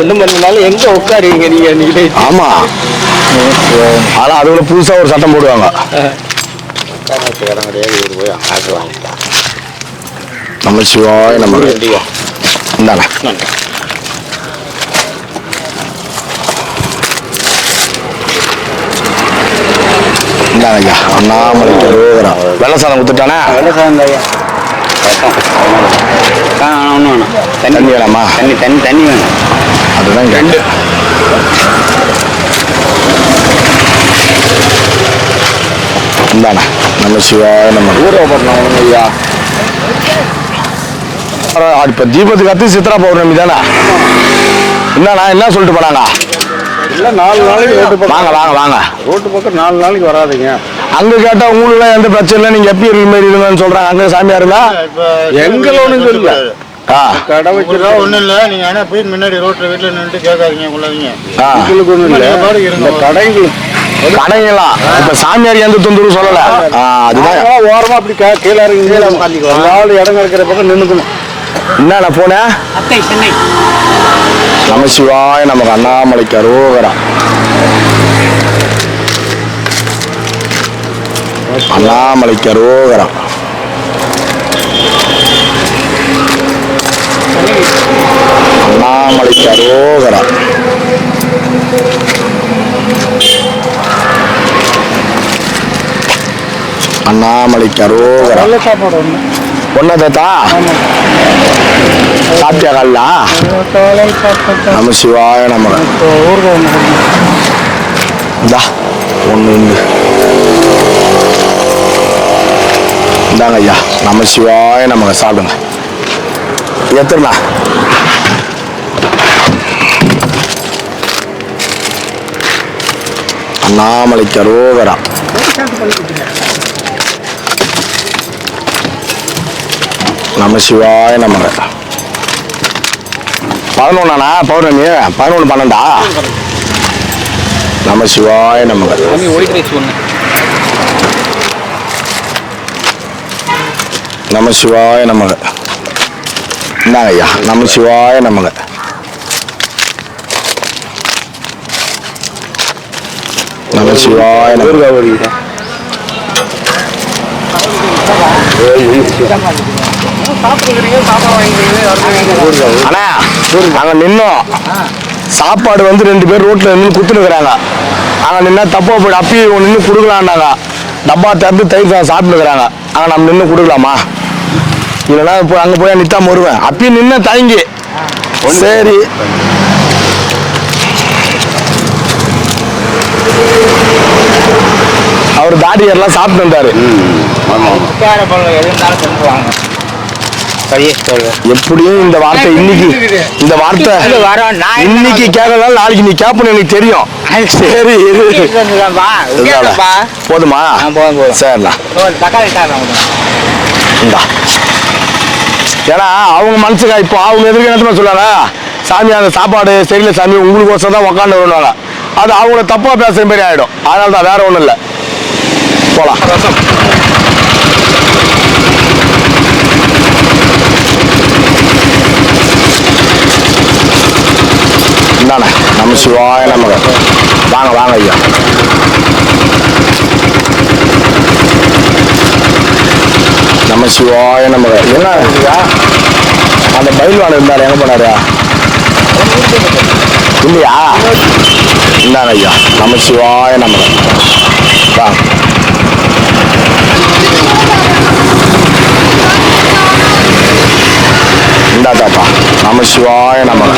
ஒன்றும் பண்ணனாலும் எங்க உட்காருவீங்க நீங்க? ஆமா, ஆனா அது கூட புதுசா ஒரு சட்டம் போடுவாங்க. நம சிவாய நமக. இந்தாண்ணே இந்தாங்க ஐயா. அண்ணாமலைக்கு ரோகரா. வெள்ளை சாதம் கொடுத்துட்டானே? தண்ணி வேணாமா? தண்ணி வேணும். அதுதான் ரெண்டு. இந்தாண்ணே நம்ம சிவாய நம்ம ஊரை பண்ணணும் ஐயா. இப்போ தீபத்துக்கு அடுத்து சித்ரா பௌர்ணமி தானே? என்னண்ணா என்ன சொல்லிட்டு போனாங்க? இல்லை 4 நாளைக்கு ரோட்டு பக்கம். வாங்க வாங்க வாங்க. ரோட்டு பக்கம் 4 நாளைக்கு வராதுங்க. அங்கே கேட்டால் உங்களுக்குலாம் எந்த பிரச்சனை இல்லை, நீங்கள் எப்படி இருக்கிற மாதிரி இருங்கன்னு சொல்கிறாங்க. அங்கே சாமியாருங்களா? எங்களை ஒன்றும் தெரியல. கடை வைக்கிறதா ஒன்றும் இல்லை. நீங்கள் ஆனால் போய் முன்னாடி ரோட்டில் வீட்டில் நின்றுட்டு கேட்காதீங்க கொள்ளாதீங்க. உங்களுக்கு ஒன்றும் இல்லை. இந்த கடைங்களுக்கு கடைங்களா? இப்போ சாமியார் எந்த தொந்தரவு சொல்லலை. அதுதான் ஓரமாக அப்படி கீழே இறங்கி எல்லாரும் இடம் கிடைக்கிற பக்கம் நின்றுக்கணும். என்னண்ணா போனேன்? நம சிவாய நமக்கு. அண்ணாமலைக்கு அரோகரா. அண்ணாமலைக்கு அரோகரா. அண்ணாமலைக்கு அரோகரா. அண்ணாமலைக்கு அரோகரா. நல்ல சாப்பாடு ஒன்று ஒன்னா தாத்தா சாப்பிட்டியா காலைல? காலையில் சாப்பிட்டா நம சிவாய நமக. ஊருக்கு இந்தா ஒன்று இந்தாங்க ஐயா. நம சிவாய நமக. சாப்பிடுங்க. எத்தனை அண்ணாமலைக்கு அரோகரா. நம சிவாய நமக. 11 பௌர்ணமி? 11 12 நம சிவாய நமக. நம சிவாய நமக. இந்தாங்க ஐயா. நம சிவாய நமக. நம சிவாய நமக. அண்ணா நாங்க நின்னோம். சாப்பாடு வந்து 2 பேர் ரோட்ல நின்று குத்துனுக்குறாங்க. நாங்க நின்னா தப்பா போய்ட்டு அப்பயே நின்று கொடுக்கலான்னாங்க. டப்பா திறந்து தயிர் சாதம் சாப்பிட்டுக்கிறாங்க. ஆனா நம்ம நின்று கொடுக்கலாமா? இல்லைன்னா இப்போ அங்கே போய் நித்தாம வருவேன். அப்பயும் நின்று தயங்கி சரி அவர் தாடியெல்லாம் சாப்பிட்டு வந்தாரு. எப்படியும் இந்த வார்த்தை இன்னைக்கு கேட்கலாம், நாளைக்கு நீ கேப்பன்னு எனக்கு தெரியும். சரி போதுமா? சரிண்ணா. ஏன்னா அவங்க மனசுக்கா இப்போ அவங்க எதிர்க்க என்ன சொல்லுவாங்க, சாமி அந்த சாப்பாடு சரியில்லை சாமி உங்களுக்கு ஒசம் தான் உக்காந்து வருவாங்க. அது அவங்கள தப்பா பேசுற மாதிரி ஆயிடும். அதனால தான், வேற ஒண்ணும் இல்லை. போலாம். இந்தாண்ணே நம்ம சிவாய நமக. வாங்க வாங்க ஐயா. நம்ம சிவாய நமக. என்ன அந்த பயில்வான் இருந்தார், எங்க போனாரு? இல்லையா? இந்தாங்க ஐயா, நமச்சிவாய நமக. வாங்க. இந்தா தாப்பா, நமச்சிவாய நமக.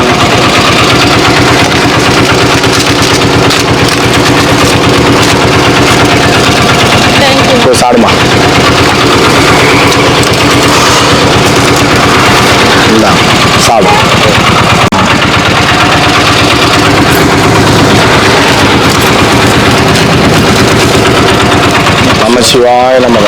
போய் சாடுமா. இந்தா சாடு. நமச்சிவாய நமக.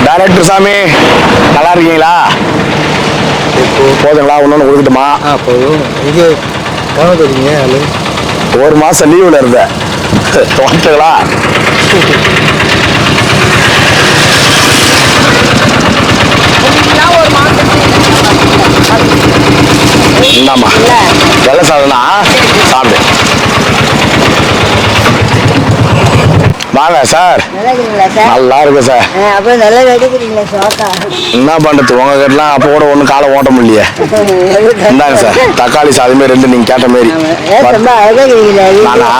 டைரக்டர் சாமி, நல்லா இருக்கீங்களா? போதுங்களா? ஒன்று கொடுக்கட்டுமா? போதும். இது கவனம் தெரியுங்க. ஒரு மாசம் லீவில் இருந்தேன், வந்துங்களா? இந்தாம்மா, வெள்ளை சாதம்னா சாப்பிடு. வாங்க சார். நல்லா இருக்கிறீங்களா சார்? நல்லா இருக்கு சார். அப்புறம் நல்லா வெடிக்கிறீங்களா சோக்கா? என்ன பண்ணுறது, உங்க கிட்டலாம் அப்போ கூட ஒன்றும் காலை ஓட்ட முடியலையே. இந்தாங்க சார், தக்காளி சாதமே 2 நீங்க கேட்ட மாரி. ரொம்ப அழகா இருக்கிறீங்களா? நானா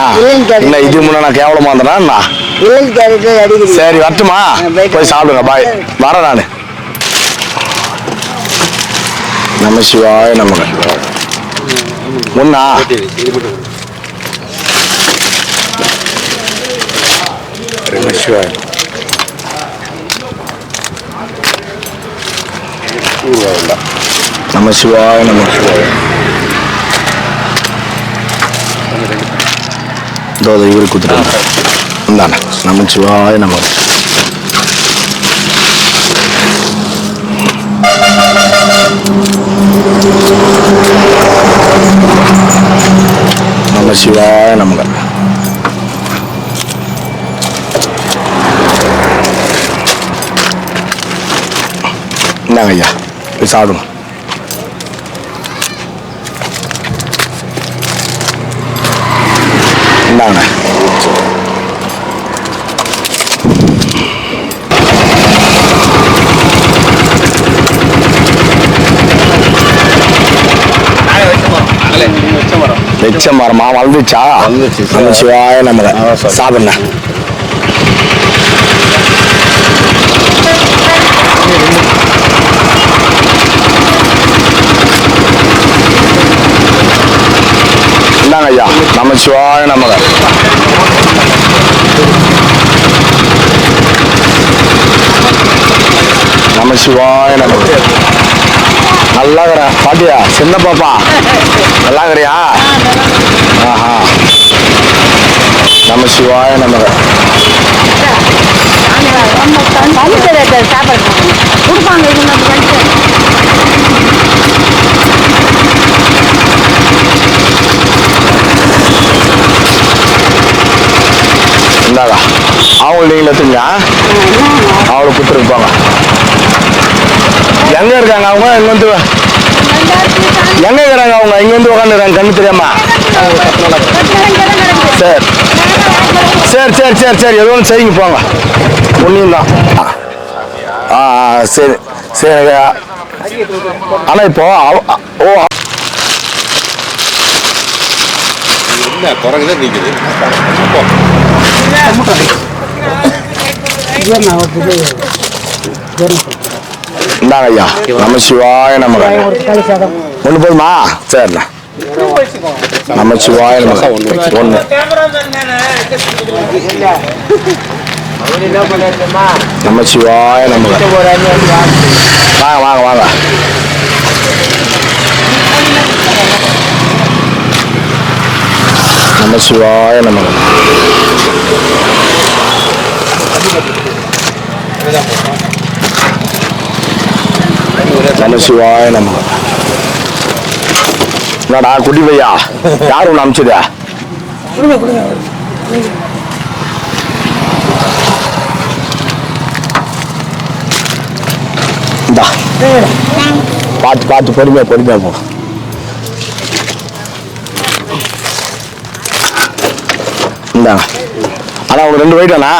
இல்லை, இது முன்னே நான் கேவலமா இருந்தேனா? இல்லைன்னு கேரட்டு அடிக்கிறீங்க. சரி வரட்டுமா? போய் சாப்பிடுங்க, பாய். வரேன் நான். நமசிவாய நமக. முன்னா நமசிவாய. நமசிவாய நமசிவாய. இதோ இவரு குத்துறாங்க. இந்தாண்ணா, நமசிவாய நமக. நமசிவாய நமக. இந்தாங்க ஐயா, போய் சாப்பிடுங்க. இந்தாங்கண்ணா. வெச்ச மரமா வளர்ந்துச்சா? நமசிவாய நமக. சாப்பிடுங்க. இந்தாங்க ஐயா, நமசிவாய நமக. நமசிவாய நமக. நல்லா இருக்கிறேன் பாட்டியா, சின்ன பாப்பா நல்லா இருக்கிறியா? ஆஹா, நமசிவாய நமக. சாப்பாடு கொடுப்பாங்க. இந்தாடா, அவங்க நீங்களே எடுத்துங்க. அவளை கொடுத்துருப்பாங்க. எங்க இருக்காங்க அவங்க? இங்க வந்து எங்க இருக்கிறாங்க அவங்க? இங்க வந்து உட்காந்துருக்காங்க, கண்ணு தெரியாம. சரி சரி சரி சரி சரி, எது ஒன்று செய்யுங்க, போங்க. ஒன்றையும் தான். சரி சரி. ஆனால் இப்போ ஓ என்ன குரங்குதான் நிற்குது. இந்தாங்க ஐயா, நமசிவாய நமக. ஒன்று போதுமா? சரிண்ணா, நமசிவாய நமக. ஒன்று. நமசிவாய நமக. வாங்க வாங்க வாங்க. நமசிவாய நமக. நமசிவாய நமக. என்னடா குடி பையா, யார் ஒன்று அனுப்பிச்சதா? இந்தா, பார்த்து பார்த்து பொறுமையா பொறுமையா போ. இந்தாங்க, அதான் உங்களுக்கு 2 வெயிட்டாண்ணா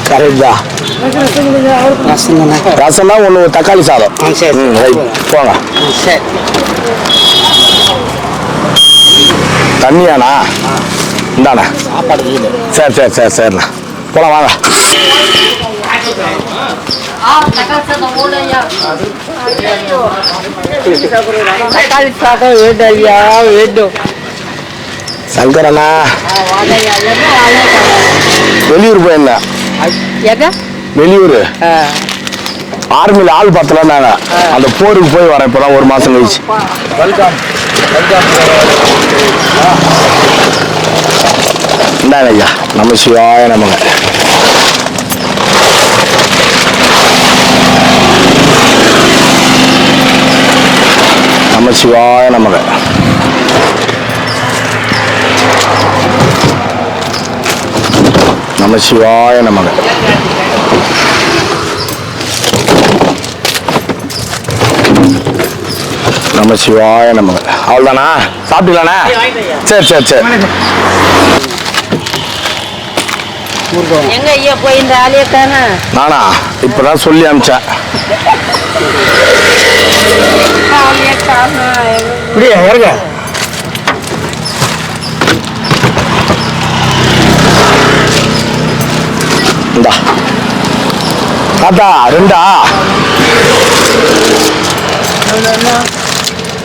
கரெக்டா ரசம்னா ஒன்று தக்காளி சாதம் ரைட் போங்க சரி தண்ணியாண்ணா இந்தாண்ணா சரி சரிண்ணா போலாம் வாங்க தக்காளி சாதம் வேண்டும் ஐயா வேண்டும் சங்கரண்ணா வெளியூர் போயிருந்தேன் வெளியூர் ஆர்மியில் ஆள் பார்த்தலான்னாங்க அந்த போருக்கு போய் வரேன் இப்போதான் 1 மாசம் கழிச்சு இந்தாங்க ஐயா நம்ம சிவாய நமங்க நம்ம சிவாய நமக நம சிவாய நமக நம சிவாய நமக அவ்வளோதானா சாப்பிட்டீங்களாண்ணா சரி எங்க ஐயா போய் இந்த ஆலயத்தானே நானா இப்பதான் சொல்லி அனுப்பிச்சேன் இப்படியா இறங்க இந்தா தாத்தா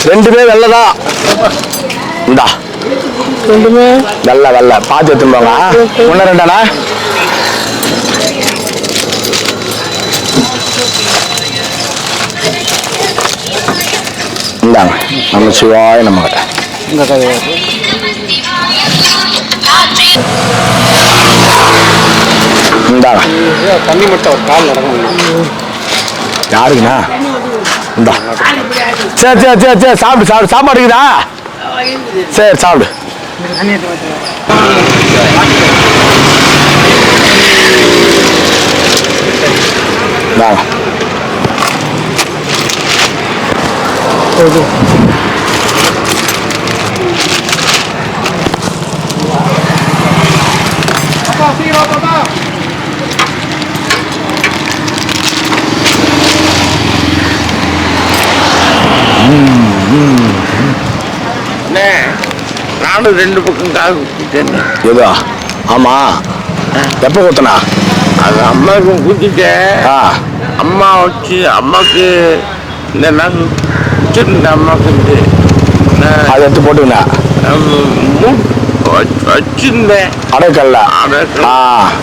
2 2 வெள்ளதான் இந்தா 2 வெள்ளை பார்த்து எடுத்துருவாங்க 1 2 இந்தாங்க நம்ம சிவாய நம்ம இந்தாங்க தண்ணி மட்டும் ஒரு கால் நடக்கணும் யாருக்குண்ணா இந்தா சரி சாப்பிடு சாப்பாடு இருக்குதா சரி சாப்பிடு இந்தாங்க நானும் 2 பக்கம் காது குத்திட்டேன். ஏதோ ஆமா எப்போ குத்தனா அது அம்மாவுக்கு குத்திட்டேன். அம்மா வச்சு அம்மாவுக்கு இந்த நாங்கள் வச்சிருந்த அம்மாவுக்கு அதை எடுத்து போட்டுங்கண்ணா வச்சிருந்தேன் அடைக்கல்ல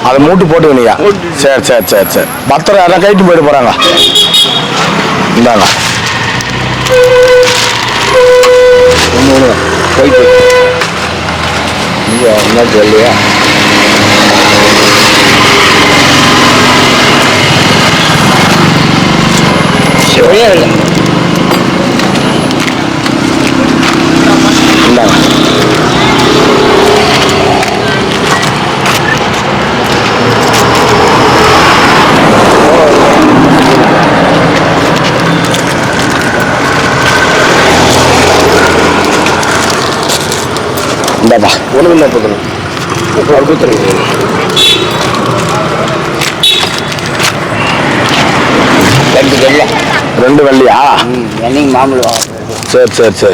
அதை மூட்டு போட்டுக்கணியா சரி பத்திரம் எல்லாம் கைட்டு போயிட்டு போறாங்க இந்தாங்க போயிட்டு இங்கே என்ன தெரியலையா இந்தாங்க இந்தாப்பா ஒன்று இல்லை போதும் கொடுத்துருங்க 2 வெள்ளை 2 வெள்ளையா என்னைக்கு மாமூல் சரி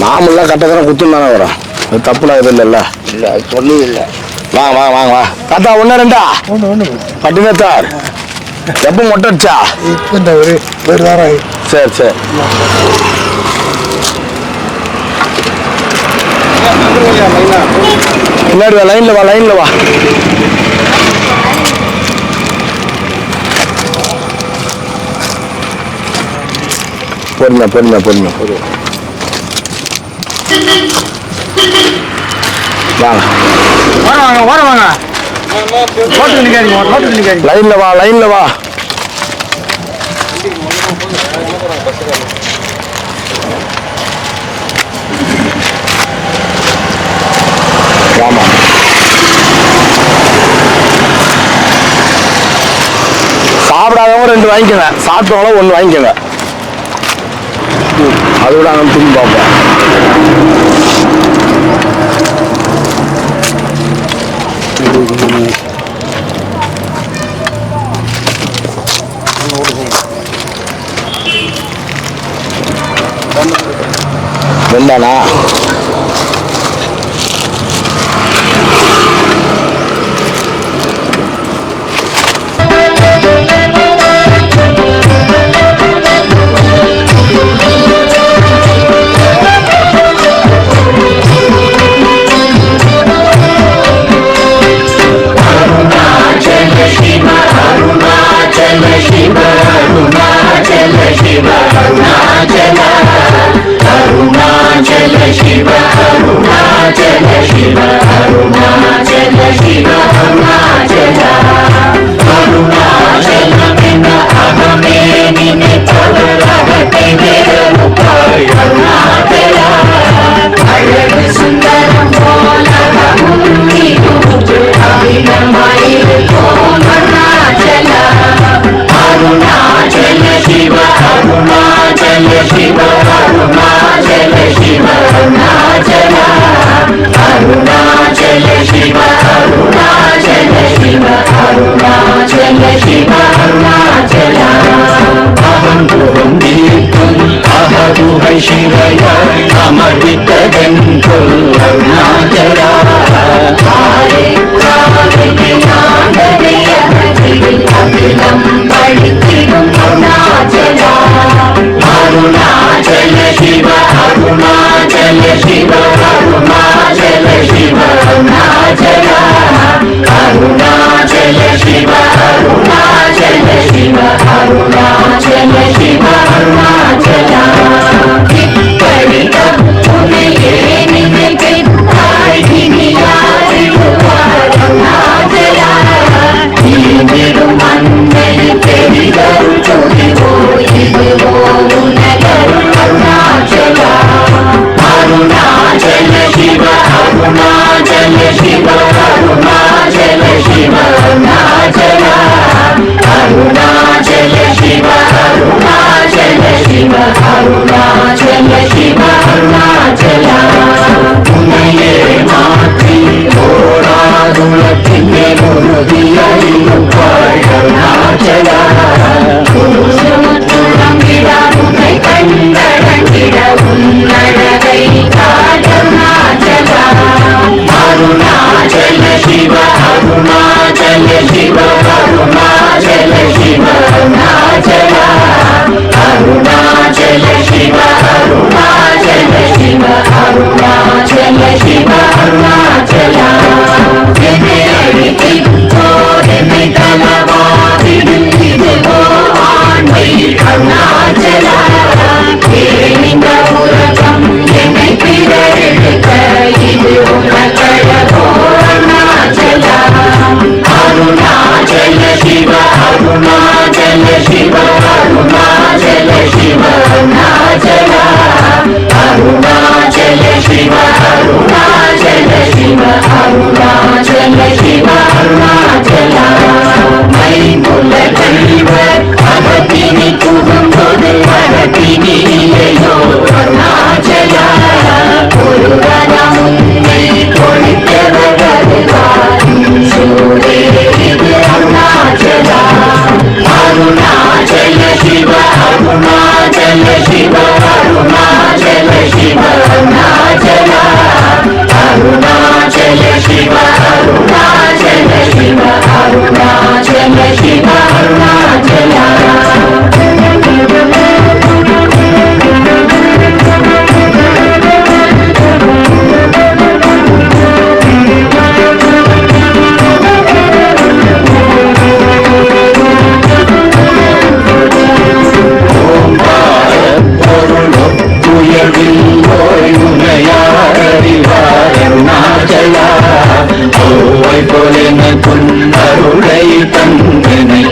மாமூலாம் கட்டக்கறம் குத்துன்னு தானே வரும் அது தப்புலாம் எதுவும் இல்லைல்ல இல்லை அது சொல்லவே இல்லை வாங்க தாத்தா 1 2 ஒன்று பட்டினத்தார் எப்போ மொட்டை அடிச்சா இப்போ இந்த ஒரு வாரம் சரி பின்னாடி வா லைன்ல வா பொறுமை வாங்க லைன்ல வா ஆமா சாப்பிடாதவங்க 2 வாங்கிக்கோங்க சாப்பிட்டவங்களும் 1 வாங்கிக்கோங்க அதோட அங்கே திரும்பி பார்ப்போம். வெந்தானா போலென பொன்னருளை தந்தனை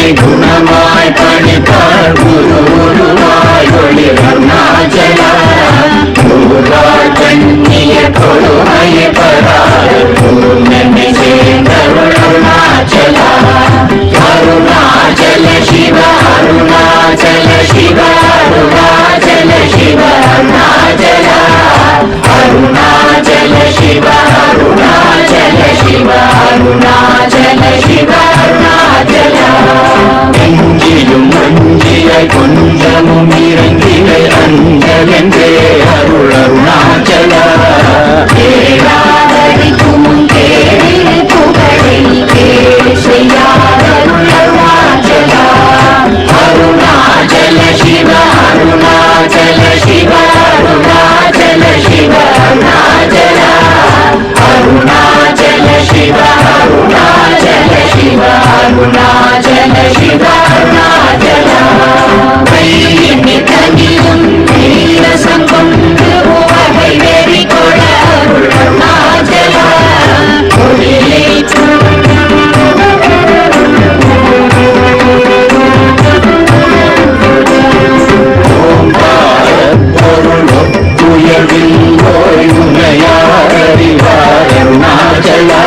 என்னை குணமாய் பணித்தாள் குருவாய் ஒளி அருணாச்சலா குருவாய் கண்ணிய கொடுமையை பராத என்னை சேர்ந்தவள் அருணாச்சலா அருணாச்சல சிவ அருணாச்சல சிவ அருணாச்சல சிவ அருணாச்சலா அருணாச்சல சிவ அருணாச்சல சிவ அருணாச்சல சிவ அருணாச்சலா நெஞ்சிலும் மஞ்சியாய் கொஞ்சமும் இறங்கிலை அஞ்சலென்றே அருள் அருணாச்சலா கேளாதரிக்கும் கேளிரு புகழை கேளு செய்யாத அருணாச்சலா அருணாச்சல சிவ அருணாச்சல சிவ அருணாச்சல சிவ அருணாச்சலா அருணாச்சல சிவ அருணாச்சல சிவ அருணாச்சல சிவ அருணாச்சலா கையினி தனியும் நீரசம் கொண்டு உவகை வெறி கொள அருள் அருணாச்சலா கொடியேற்றும் அருணாச்சலா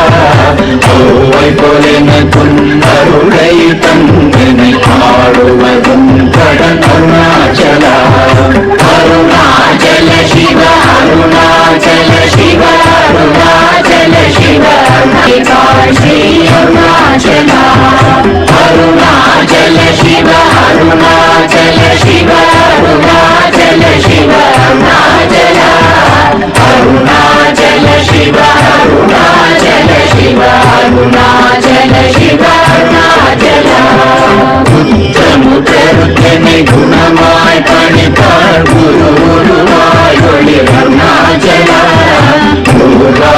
ஓவை போலென துன்பருளை தந்தனை ஆளுவதும் கடன் அருணாச்சலா அருணாச்சல சிவ அருணாச்சல சிவ அருணாச்சல சிவ ஸ்ரீ அருணாச்சலா அருணாச்சல சிவ அருணாச்சல சிவ அருணாச்சல சிவ அருணாச்சலா அருணாச்சல சிவ அருணாச்சல சிவ அருணாச்சல சிவ அருணாச்சலா புத்தமுத்தனை குணமாய் பணித்தாள் குருவாய் ஒளி அருணாச்சலா குருவா